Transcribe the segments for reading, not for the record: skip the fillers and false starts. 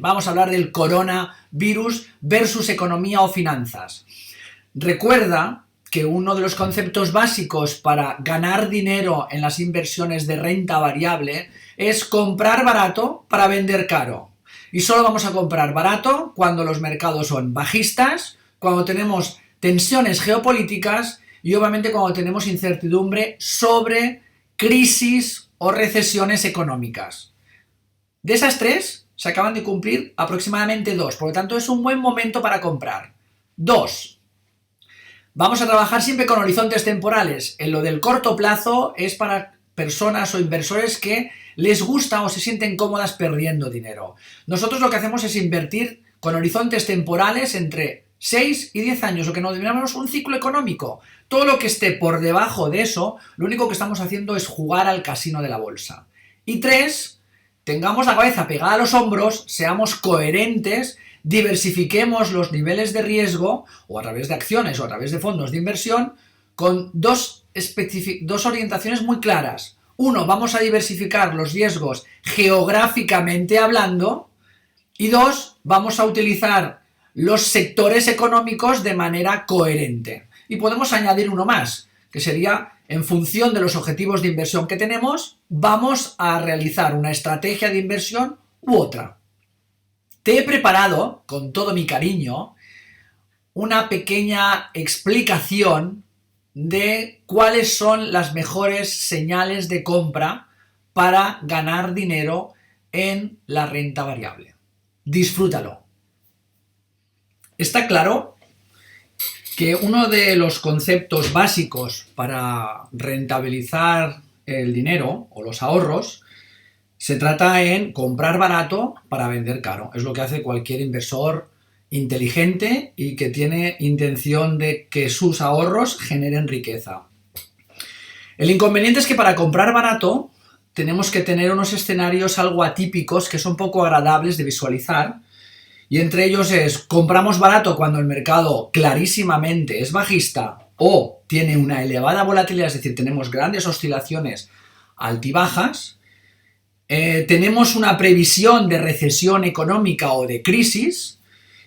Vamos a hablar del coronavirus versus economía o finanzas. Recuerda que uno de los conceptos básicos para ganar dinero en las inversiones de renta variable es comprar barato para vender caro. Y solo vamos a comprar barato cuando los mercados son bajistas, cuando tenemos tensiones geopolíticas y obviamente cuando tenemos incertidumbre sobre crisis o recesiones económicas. De esas tres se acaban de cumplir aproximadamente 2, por lo tanto es un buen momento para comprar. 2. Vamos a trabajar siempre con horizontes temporales. En lo del corto plazo es para personas o inversores que les gusta o se sienten cómodas perdiendo dinero. Nosotros lo que hacemos es invertir con horizontes temporales entre 6 y 10 años, lo que nos denominamos un ciclo económico. Todo lo que esté por debajo de eso, lo único que estamos haciendo es jugar al casino de la bolsa. Y 3, tengamos la cabeza pegada a los hombros, seamos coherentes, diversifiquemos los niveles de riesgo, o a través de acciones o a través de fondos de inversión, con dos orientaciones muy claras. 1, vamos a diversificar los riesgos geográficamente hablando, y 2, vamos a utilizar los sectores económicos de manera coherente. Y podemos añadir uno más, que sería, en función de los objetivos de inversión que tenemos, vamos a realizar una estrategia de inversión u otra. Te he preparado, con todo mi cariño, una pequeña explicación de cuáles son las mejores señales de compra para ganar dinero en la renta variable. Disfrútalo. Está claro que uno de los conceptos básicos para rentabilizar el dinero o los ahorros se trata en comprar barato para vender caro. Es lo que hace cualquier inversor inteligente y que tiene intención de que sus ahorros generen riqueza. El inconveniente es que para comprar barato tenemos que tener unos escenarios algo atípicos que son poco agradables de visualizar, y entre ellos es: compramos barato cuando el mercado clarísimamente es bajista o tiene una elevada volatilidad, es decir, tenemos grandes oscilaciones altibajas, tenemos una previsión de recesión económica o de crisis,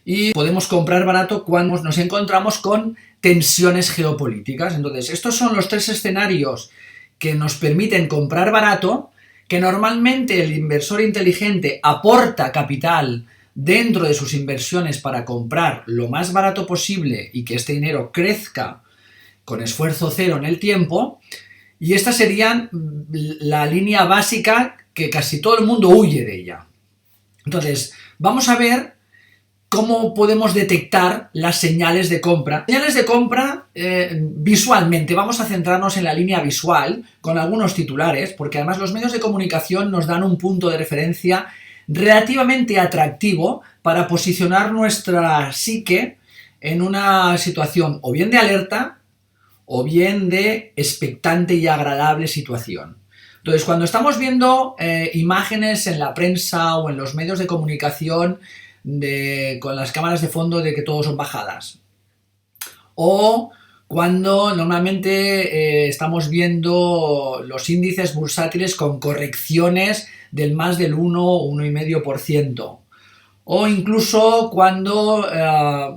y podemos comprar barato cuando nos encontramos con tensiones geopolíticas. Entonces, estos son los 3 escenarios que nos permiten comprar barato, que normalmente el inversor inteligente aporta capital dentro de sus inversiones para comprar lo más barato posible y que este dinero crezca con esfuerzo cero en el tiempo. Y esta sería la línea básica que casi todo el mundo huye de ella. Entonces, vamos a ver cómo podemos detectar las señales de compra. Señales de compra visualmente. Vamos a centrarnos en la línea visual con algunos titulares, porque además los medios de comunicación nos dan un punto de referencia relativamente atractivo para posicionar nuestra psique en una situación o bien de alerta o bien de expectante y agradable situación. Entonces, cuando estamos viendo imágenes en la prensa o en los medios de comunicación con las cámaras de fondo de que todo son bajadas, o cuando normalmente estamos viendo los índices bursátiles con correcciones del más del 1 o 1,5%, o incluso cuando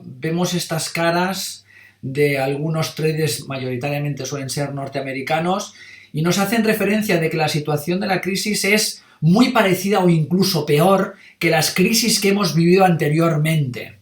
vemos estas caras de algunos traders, mayoritariamente suelen ser norteamericanos, y nos hacen referencia de que la situación de la crisis es muy parecida o incluso peor que las crisis que hemos vivido anteriormente.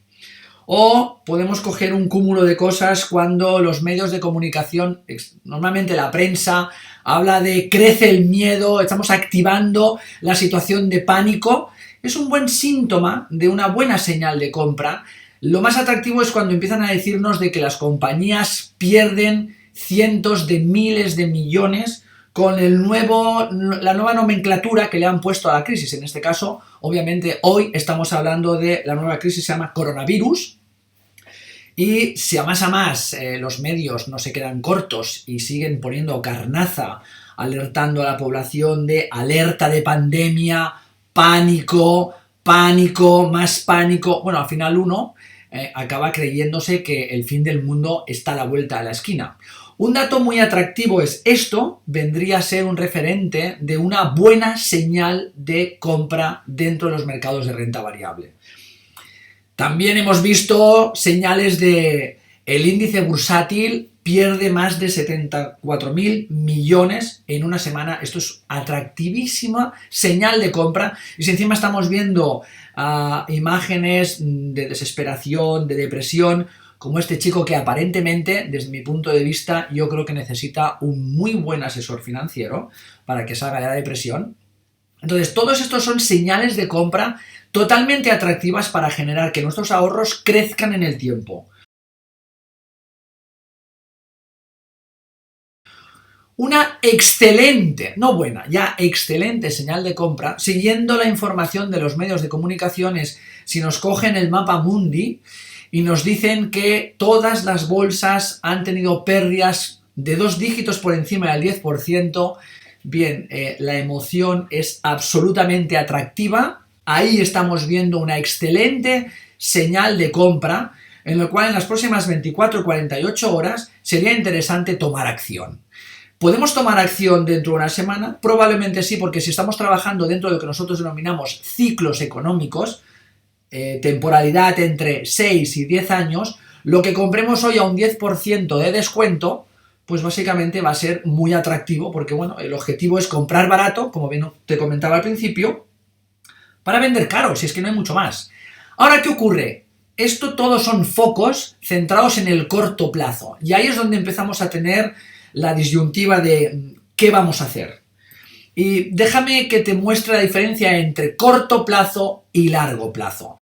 O podemos coger un cúmulo de cosas cuando los medios de comunicación, normalmente la prensa, habla de crece el miedo, estamos activando la situación de pánico. Es un buen síntoma de una buena señal de compra. Lo más atractivo es cuando empiezan a decirnos de que las compañías pierden cientos de miles de millones con la nueva nomenclatura que le han puesto a la crisis. En este caso, obviamente, hoy estamos hablando de la nueva crisis, se llama coronavirus. Y si a más los medios no se quedan cortos y siguen poniendo carnaza, alertando a la población de alerta de pandemia, pánico, pánico, más pánico, bueno, al final uno acaba creyéndose que el fin del mundo está a la vuelta de la esquina. Un dato muy atractivo es esto, vendría a ser un referente de una buena señal de compra dentro de los mercados de renta variable. También hemos visto señales de el índice bursátil pierde más de 74.000 millones en una semana. Esto es atractivísima señal de compra. Y si encima estamos viendo imágenes de desesperación, de depresión, como este chico que aparentemente, desde mi punto de vista, yo creo que necesita un muy buen asesor financiero para que salga de la depresión. Entonces, todos estos son señales de compra totalmente atractivas para generar que nuestros ahorros crezcan en el tiempo. Una excelente, no buena, ya excelente señal de compra, siguiendo la información de los medios de comunicación, es si nos cogen el mapa mundi y nos dicen que todas las bolsas han tenido pérdidas de 2 dígitos por encima del 10%, bien, la emoción es absolutamente atractiva. Ahí estamos viendo una excelente señal de compra, en lo cual en las próximas 24 o 48 horas sería interesante tomar acción. ¿Podemos tomar acción dentro de una semana? Probablemente sí, porque si estamos trabajando dentro de lo que nosotros denominamos ciclos económicos, temporalidad entre 6 y 10 años, lo que compremos hoy a un 10% de descuento, pues básicamente va a ser muy atractivo, porque bueno, el objetivo es comprar barato, como bien te comentaba al principio, para vender caro, si es que no hay mucho más. Ahora, ¿qué ocurre? Esto todos son focos centrados en el corto plazo, y ahí es donde empezamos a tener la disyuntiva de qué vamos a hacer. Y déjame que te muestre la diferencia entre corto plazo y largo plazo.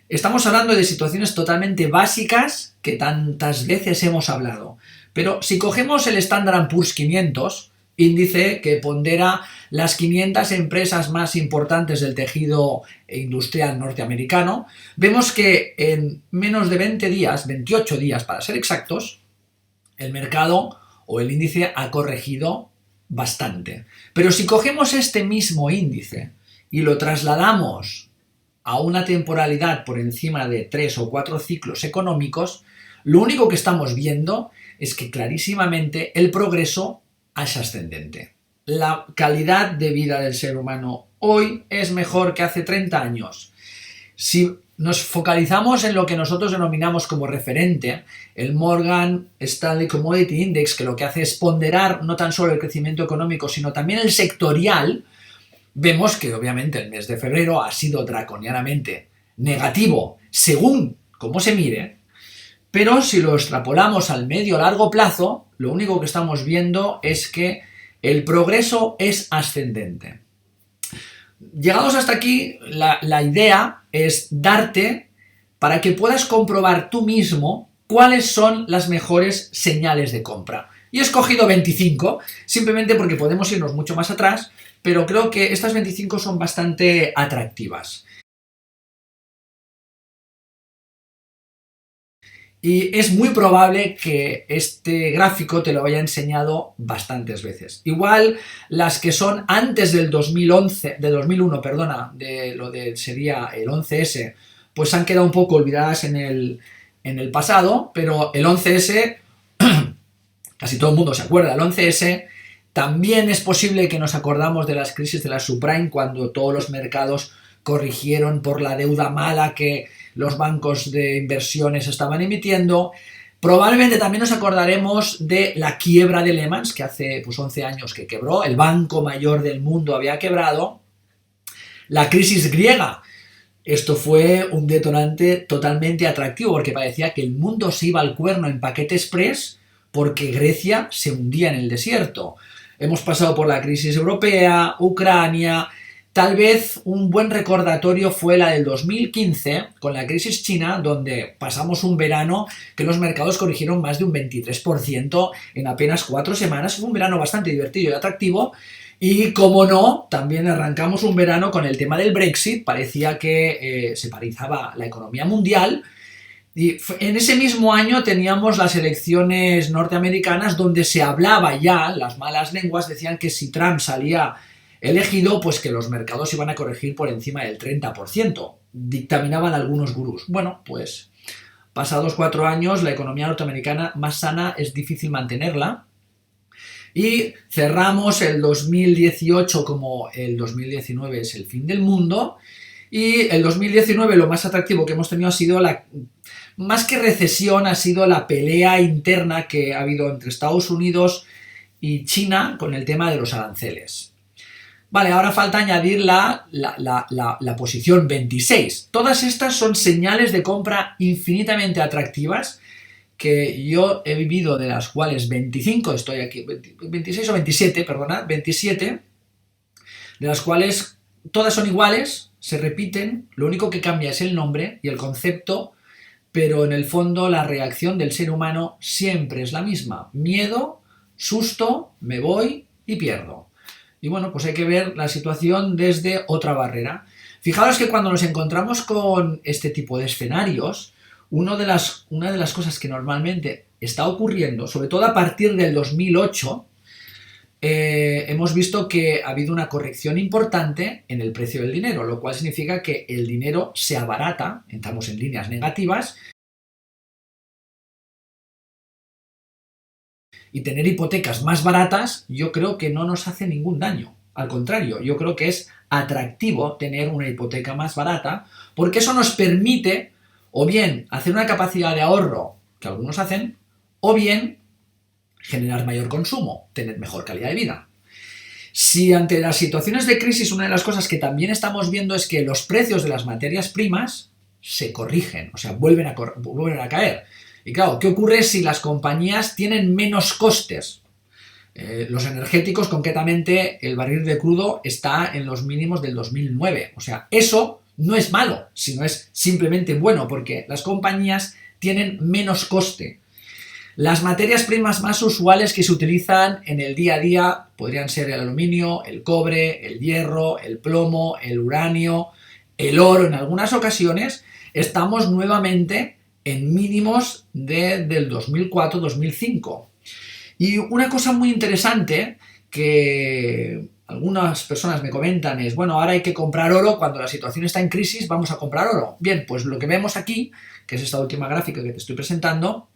Estamos hablando de situaciones totalmente básicas que tantas veces hemos hablado. Pero si cogemos el Standard & Poor's 500, índice que pondera las 500 empresas más importantes del tejido industrial norteamericano, vemos que en menos de 20 días, 28 días para ser exactos, el mercado o el índice ha corregido bastante. Pero si cogemos este mismo índice y lo trasladamos a una temporalidad por encima de 3 o 4 ciclos económicos, lo único que estamos viendo es que clarísimamente el progreso es ascendente. La calidad de vida del ser humano hoy es mejor que hace 30 años. Si nos focalizamos en lo que nosotros denominamos como referente, el Morgan Stanley Commodity Index, que lo que hace es ponderar no tan solo el crecimiento económico, sino también el sectorial, vemos que obviamente el mes de febrero ha sido draconianamente negativo según cómo se mire, pero si lo extrapolamos al medio o largo plazo, lo único que estamos viendo es que el progreso es ascendente. Llegados hasta aquí, la idea es darte para que puedas comprobar tú mismo cuáles son las mejores señales de compra. Y he escogido 25, simplemente porque podemos irnos mucho más atrás, pero creo que estas 25 son bastante atractivas. Y es muy probable que este gráfico te lo haya enseñado bastantes veces. Igual las que son antes del 2011, de 2001, perdona, de lo de sería el 11S, pues han quedado un poco olvidadas en el pasado, pero el 11S, casi todo el mundo se acuerda, el 11S, también es posible que nos acordamos de las crisis de la subprime cuando todos los mercados corrigieron por la deuda mala que los bancos de inversiones estaban emitiendo. Probablemente también nos acordaremos de la quiebra de Lehman, que hace 11 años que quebró, el banco mayor del mundo había quebrado. La crisis griega, esto fue un detonante totalmente atractivo porque parecía que el mundo se iba al cuerno en paquete express porque Grecia se hundía en el desierto. Hemos pasado por la crisis europea, Ucrania. Tal vez un buen recordatorio fue la del 2015, con la crisis china, donde pasamos un verano que los mercados corrigieron más de un 23% en apenas 4 semanas. Fue un verano bastante divertido y atractivo. Y, como no, también arrancamos un verano con el tema del Brexit. Parecía que se paralizaba la economía mundial. Y en ese mismo año teníamos las elecciones norteamericanas, donde se hablaba ya, las malas lenguas decían que si Trump salía elegido, pues que los mercados iban a corregir por encima del 30%, dictaminaban algunos gurús. Bueno, pues pasados 4 años, la economía norteamericana más sana es difícil mantenerla. Y cerramos el 2018 como el 2019 es el fin del mundo. Y el 2019 lo más atractivo que hemos tenido ha sido más que recesión, ha sido la pelea interna que ha habido entre Estados Unidos y China con el tema de los aranceles. Vale, ahora falta añadir la posición 26. Todas estas son señales de compra infinitamente atractivas que yo he vivido, de las cuales 25, estoy aquí, 26 o 27, perdona, 27, de las cuales todas son iguales, se repiten, lo único que cambia es el nombre y el concepto, pero en el fondo la reacción del ser humano siempre es la misma: miedo, susto, me voy y pierdo. Y bueno, pues hay que ver la situación desde otra barrera. Fijaros que cuando nos encontramos con este tipo de escenarios, una de las cosas que normalmente está ocurriendo, sobre todo a partir del 2008, hemos visto que ha habido una corrección importante en el precio del dinero, lo cual significa que el dinero se abarata, estamos en líneas negativas, y tener hipotecas más baratas yo creo que no nos hace ningún daño. Al contrario, yo creo que es atractivo tener una hipoteca más barata, porque eso nos permite o bien hacer una capacidad de ahorro, que algunos hacen, o bien generar mayor consumo, tener mejor calidad de vida. Si ante las situaciones de crisis una de las cosas que también estamos viendo es que los precios de las materias primas se corrigen, o sea, vuelven a caer. Y claro, ¿qué ocurre si las compañías tienen menos costes? Los energéticos, concretamente, el barril de crudo está en los mínimos del 2009. O sea, eso no es malo, sino es simplemente bueno, porque las compañías tienen menos coste. Las materias primas más usuales que se utilizan en el día a día podrían ser el aluminio, el cobre, el hierro, el plomo, el uranio, el oro. En algunas ocasiones estamos nuevamente en mínimos del 2004-2005. Y una cosa muy interesante que algunas personas me comentan es, bueno, ahora hay que comprar oro, cuando la situación está en crisis vamos a comprar oro. Bien, pues lo que vemos aquí, que es esta última gráfica que te estoy presentando,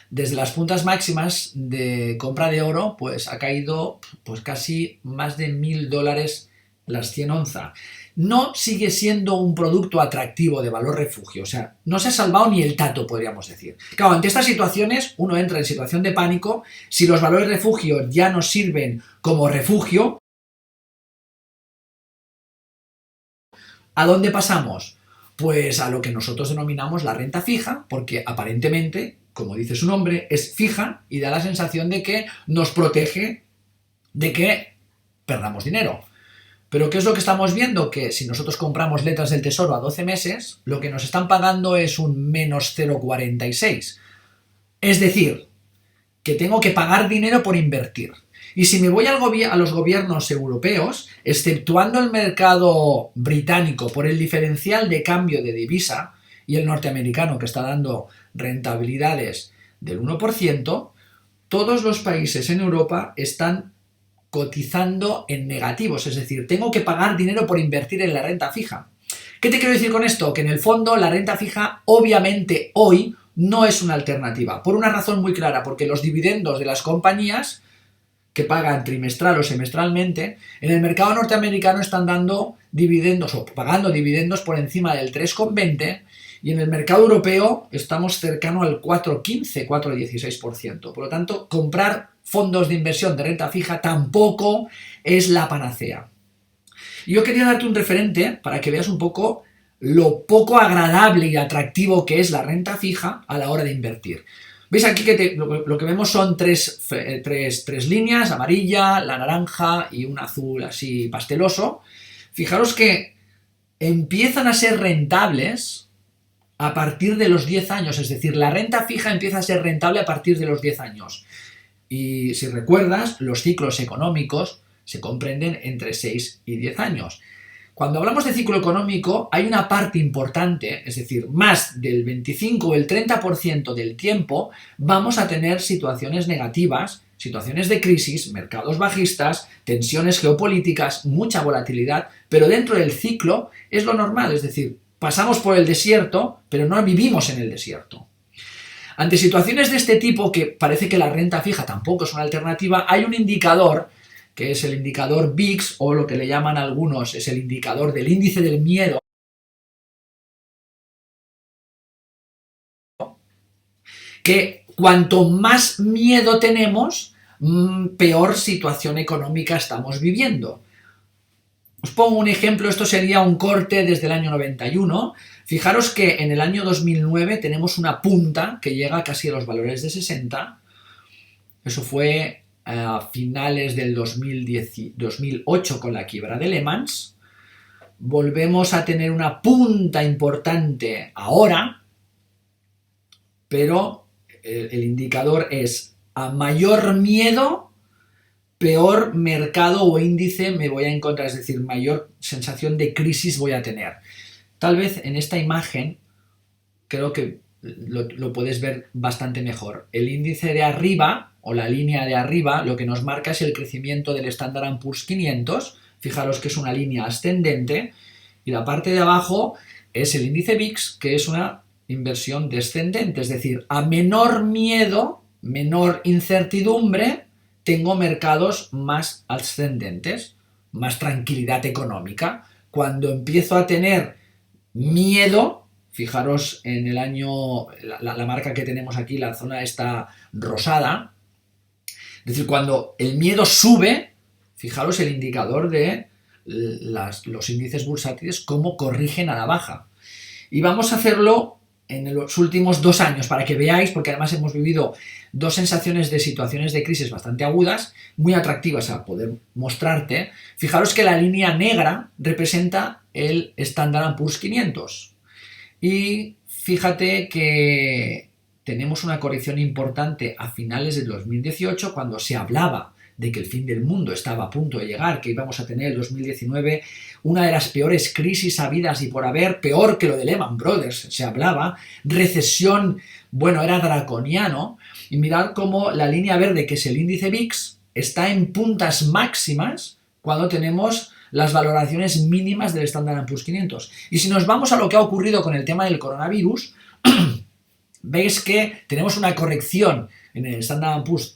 desde las puntas máximas de compra de oro, pues ha caído pues casi más de $1.000 las 100 onzas. No sigue siendo un producto atractivo de valor refugio, o sea, no se ha salvado ni el tato, podríamos decir. Claro, ante estas situaciones uno entra en situación de pánico. Si los valores refugio ya no sirven como refugio, ¿a dónde pasamos? Pues a lo que nosotros denominamos la renta fija, porque aparentemente, como dice su nombre, es fija y da la sensación de que nos protege de que perdamos dinero. Pero ¿qué es lo que estamos viendo? Que si nosotros compramos letras del Tesoro a 12 meses, lo que nos están pagando es un menos 0,46. Es decir, que tengo que pagar dinero por invertir. Y si me voy a los gobiernos europeos, exceptuando el mercado británico por el diferencial de cambio de divisa y el norteamericano que está dando rentabilidades del 1%, todos los países en Europa están cotizando en negativos, es decir, tengo que pagar dinero por invertir en la renta fija. ¿Qué te quiero decir con esto? Que en el fondo la renta fija obviamente hoy no es una alternativa, por una razón muy clara, porque los dividendos de las compañías que pagan trimestral o semestralmente, en el mercado norteamericano están dando dividendos o pagando dividendos por encima del 3,20, y en el mercado europeo estamos cercano al 4,15, 4,16%. Por lo tanto, comprar fondos de inversión de renta fija tampoco es la panacea. Y yo quería darte un referente para que veas un poco lo poco agradable y atractivo que es la renta fija a la hora de invertir. ¿Veis aquí que lo que vemos son tres líneas, amarilla, la naranja y un azul así pasteloso? Fijaros que empiezan a ser rentables a partir de los 10 años, es decir, la renta fija empieza a ser rentable a partir de los 10 años. Y si recuerdas, los ciclos económicos se comprenden entre 6 y 10 años. Cuando hablamos de ciclo económico, hay una parte importante, es decir, más del 25 o el 30% del tiempo vamos a tener situaciones negativas, situaciones de crisis, mercados bajistas, tensiones geopolíticas, mucha volatilidad, pero dentro del ciclo es lo normal, es decir, pasamos por el desierto, pero no vivimos en el desierto. Ante situaciones de este tipo, que parece que la renta fija tampoco es una alternativa, hay un indicador, que es el indicador VIX, o lo que le llaman algunos, es el indicador del índice del miedo, que cuanto más miedo tenemos, peor situación económica estamos viviendo. Os pongo un ejemplo, esto sería un corte desde el año 91. Fijaros que en el año 2009 tenemos una punta que llega casi a los valores de 60. Eso fue a finales del 2008 con la quiebra de Lehman. Volvemos a tener una punta importante ahora, pero el indicador es a mayor miedo, peor mercado o índice me voy a encontrar, es decir, mayor sensación de crisis voy a tener. Tal vez en esta imagen creo que lo puedes ver bastante mejor. El índice de arriba, o la línea de arriba, lo que nos marca es el crecimiento del Standard & Poor's 500. Fijaros que es una línea ascendente, y la parte de abajo es el índice VIX, que es una inversión descendente, es decir, a menor miedo, menor incertidumbre, tengo mercados más ascendentes, más tranquilidad económica. Cuando empiezo a tener miedo, fijaros en el año, la marca que tenemos aquí, la zona está rosada, es decir, cuando el miedo sube, fijaros el indicador de los índices bursátiles, cómo corrigen a la baja. Y vamos a hacerlo en los últimos 2 años, para que veáis, porque además hemos vivido 2 sensaciones de situaciones de crisis bastante agudas, muy atractivas a poder mostrarte. Fijaros que la línea negra representa el Standard & Poor's 500. Y fíjate que tenemos una corrección importante a finales del 2018, cuando se hablaba de que el fin del mundo estaba a punto de llegar, que íbamos a tener el 2019 una de las peores crisis habidas y por haber, peor que lo de Lehman Brothers, se hablaba, recesión, bueno, era draconiano, y mirad cómo la línea verde, que es el índice VIX, está en puntas máximas cuando tenemos las valoraciones mínimas del Standard & Poor's 500. Y si nos vamos a lo que ha ocurrido con el tema del coronavirus, veis que tenemos una corrección en el Standard & Poor's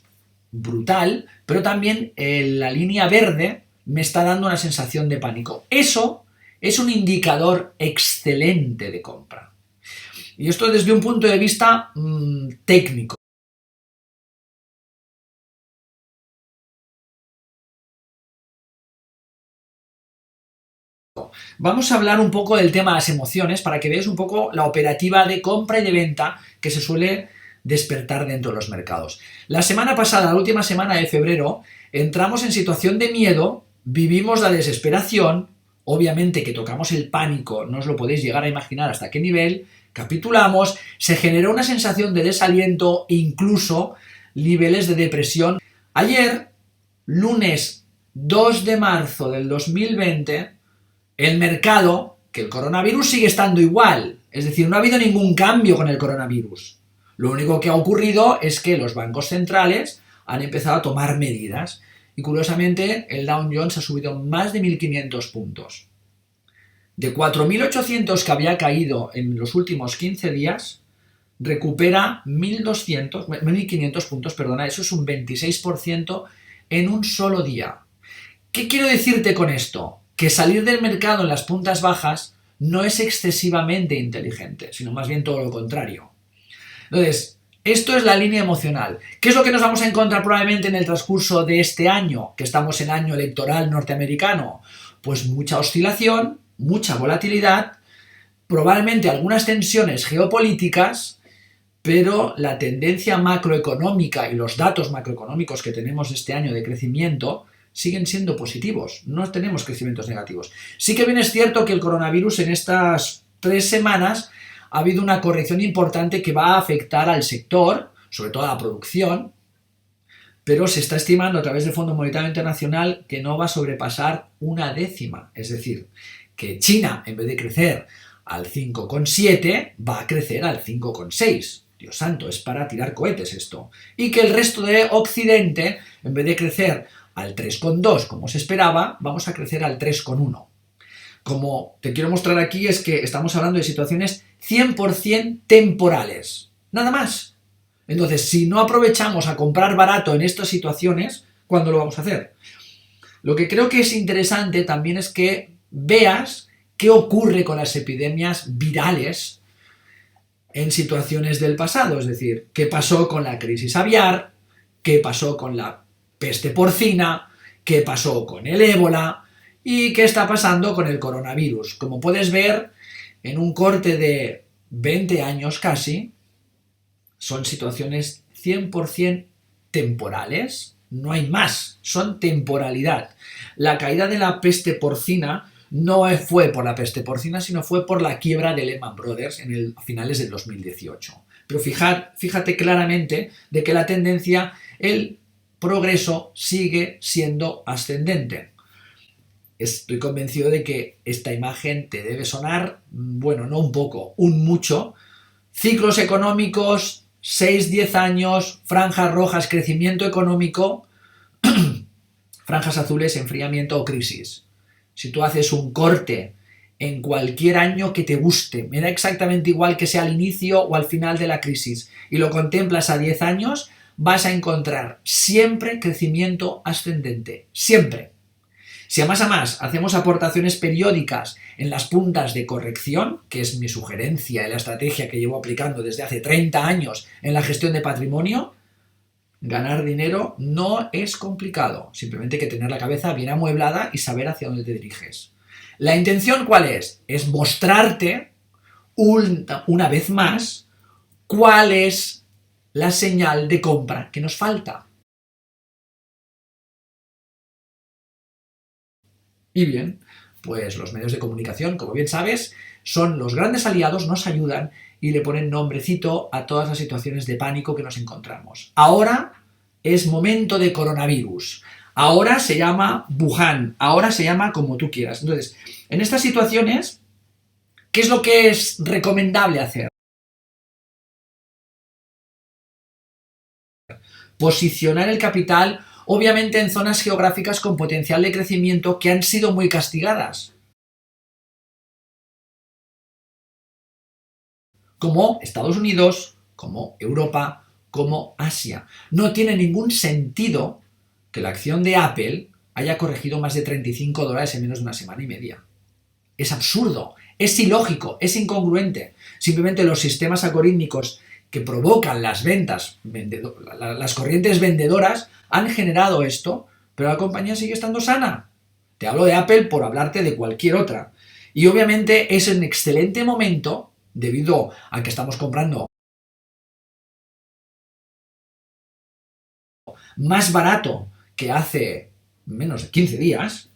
brutal, pero también la línea verde me está dando una sensación de pánico. Eso es un indicador excelente de compra. Y esto desde un punto de vista técnico. Vamos a hablar un poco del tema de las emociones para que veáis un poco la operativa de compra y de venta que se suele despertar dentro de los mercados. La semana pasada, la última semana de febrero, entramos en situación de miedo, vivimos la desesperación, obviamente que tocamos el pánico, no os lo podéis llegar a imaginar hasta qué nivel, capitulamos, se generó una sensación de desaliento, incluso niveles de depresión. Ayer, lunes 2 de marzo del 2020, el mercado, que el coronavirus sigue estando igual, es decir, no ha habido ningún cambio con el coronavirus. Lo único que ha ocurrido es que los bancos centrales han empezado a tomar medidas y, curiosamente, el Dow Jones ha subido más de 1.500 puntos. De 4.800 que había caído en los últimos 15 días, recupera 1.500 puntos, perdona, eso es un 26% en un solo día. ¿Qué quiero decirte con esto? Que salir del mercado en las puntas bajas no es excesivamente inteligente, sino más bien todo lo contrario. Entonces, esto es la línea emocional. ¿Qué es lo que nos vamos a encontrar probablemente en el transcurso de este año, que estamos en año electoral norteamericano? Pues mucha oscilación, mucha volatilidad, probablemente algunas tensiones geopolíticas, pero la tendencia macroeconómica y los datos macroeconómicos que tenemos este año de crecimiento siguen siendo positivos, no tenemos crecimientos negativos. Sí que bien es cierto que el coronavirus en estas 3 semanas ha habido una corrección importante que va a afectar al sector, sobre todo a la producción, pero se está estimando a través del Fondo Monetario Internacional que no va a sobrepasar 1/10, es decir, que China, en vez de crecer al 5,7, va a crecer al 5,6. Dios santo, es para tirar cohetes esto. Y que el resto de Occidente, en vez de crecer al 3,2 como se esperaba, vamos a crecer al 3,1. como te quiero mostrar aquí es que estamos hablando de situaciones 100% temporales, nada más. Entonces, si no aprovechamos a comprar barato en estas situaciones, ¿cuándo lo vamos a hacer? Lo que creo que es interesante también es que veas qué ocurre con las epidemias virales en situaciones del pasado, es decir, qué pasó con la crisis aviar, qué pasó con la peste porcina, qué pasó con el ébola y qué está pasando con el coronavirus. Como puedes ver, en un corte de 20 años casi, son situaciones 100% temporales, no hay más, son temporalidad. La caída de la peste porcina no fue por la peste porcina, sino fue por la quiebra de Lehman Brothers a finales del 2018. Pero fíjate claramente de que la tendencia, el progreso sigue siendo ascendente. Estoy convencido de que esta imagen te debe sonar, bueno, no un poco, un mucho. Ciclos económicos, 6-10 años, franjas rojas, crecimiento económico, franjas azules, enfriamiento o crisis. Si tú haces un corte en cualquier año que te guste, me da exactamente igual que sea al inicio o al final de la crisis, y lo contemplas a 10 años, vas a encontrar siempre crecimiento ascendente, siempre. Si a más hacemos aportaciones periódicas en las puntas de corrección, que es mi sugerencia y la estrategia que llevo aplicando desde hace 30 años en la gestión de patrimonio, ganar dinero no es complicado, simplemente hay que tener la cabeza bien amueblada y saber hacia dónde te diriges. ¿La intención cuál es? Es mostrarte una vez más cuál es la señal de compra que nos falta. Y bien, pues los medios de comunicación, como bien sabes, son los grandes aliados, nos ayudan y le ponen nombrecito a todas las situaciones de pánico que nos encontramos. Ahora es momento de coronavirus, ahora se llama Wuhan, ahora se llama como tú quieras. Entonces, en estas situaciones, ¿qué es lo que es recomendable hacer? Posicionar el capital, obviamente en zonas geográficas con potencial de crecimiento que han sido muy castigadas, como Estados Unidos, como Europa, como Asia. No tiene ningún sentido que la acción de Apple haya corregido más de $35 en menos de una semana y media. Es absurdo, es ilógico, es incongruente. Simplemente los sistemas algorítmicos que provocan las ventas, las corrientes vendedoras, han generado esto, pero la compañía sigue estando sana. Te hablo de Apple por hablarte de cualquier otra. Y obviamente es un excelente momento, debido a que estamos comprando más barato que hace menos de 15 días,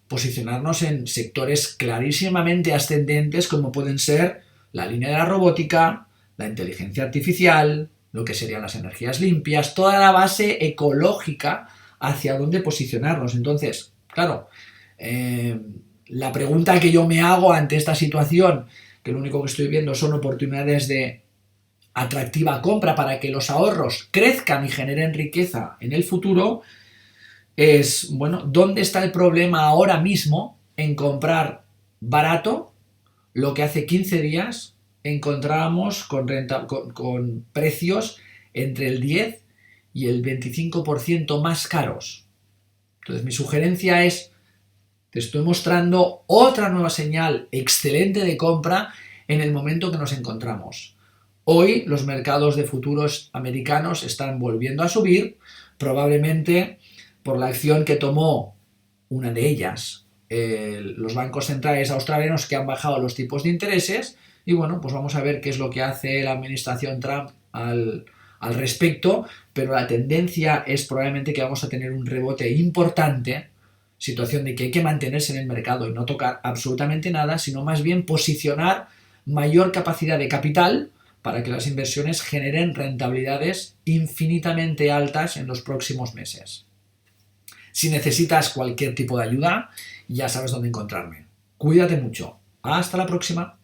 posicionarnos en sectores clarísimamente ascendentes como pueden ser la línea de la robótica, la inteligencia artificial, lo que serían las energías limpias, toda la base ecológica hacia dónde posicionarnos. Entonces, claro, la pregunta que yo me hago ante esta situación, que lo único que estoy viendo son oportunidades de atractiva compra para que los ahorros crezcan y generen riqueza en el futuro, es, bueno, ¿dónde está el problema ahora mismo en comprar barato lo que hace 15 días encontrábamos con precios entre el 10 y el 25% más caros? Entonces mi sugerencia es, te estoy mostrando otra nueva señal excelente de compra en el momento que nos encontramos. Hoy los mercados de futuros americanos están volviendo a subir, probablemente por la acción que tomó una de ellas, los bancos centrales australianos, que han bajado los tipos de intereses. Y bueno, pues vamos a ver qué es lo que hace la administración Trump al respecto, pero la tendencia es probablemente que vamos a tener un rebote importante, situación de que hay que mantenerse en el mercado y no tocar absolutamente nada, sino más bien posicionar mayor capacidad de capital para que las inversiones generen rentabilidades infinitamente altas en los próximos meses. Si necesitas cualquier tipo de ayuda, ya sabes dónde encontrarme. Cuídate mucho. Hasta la próxima.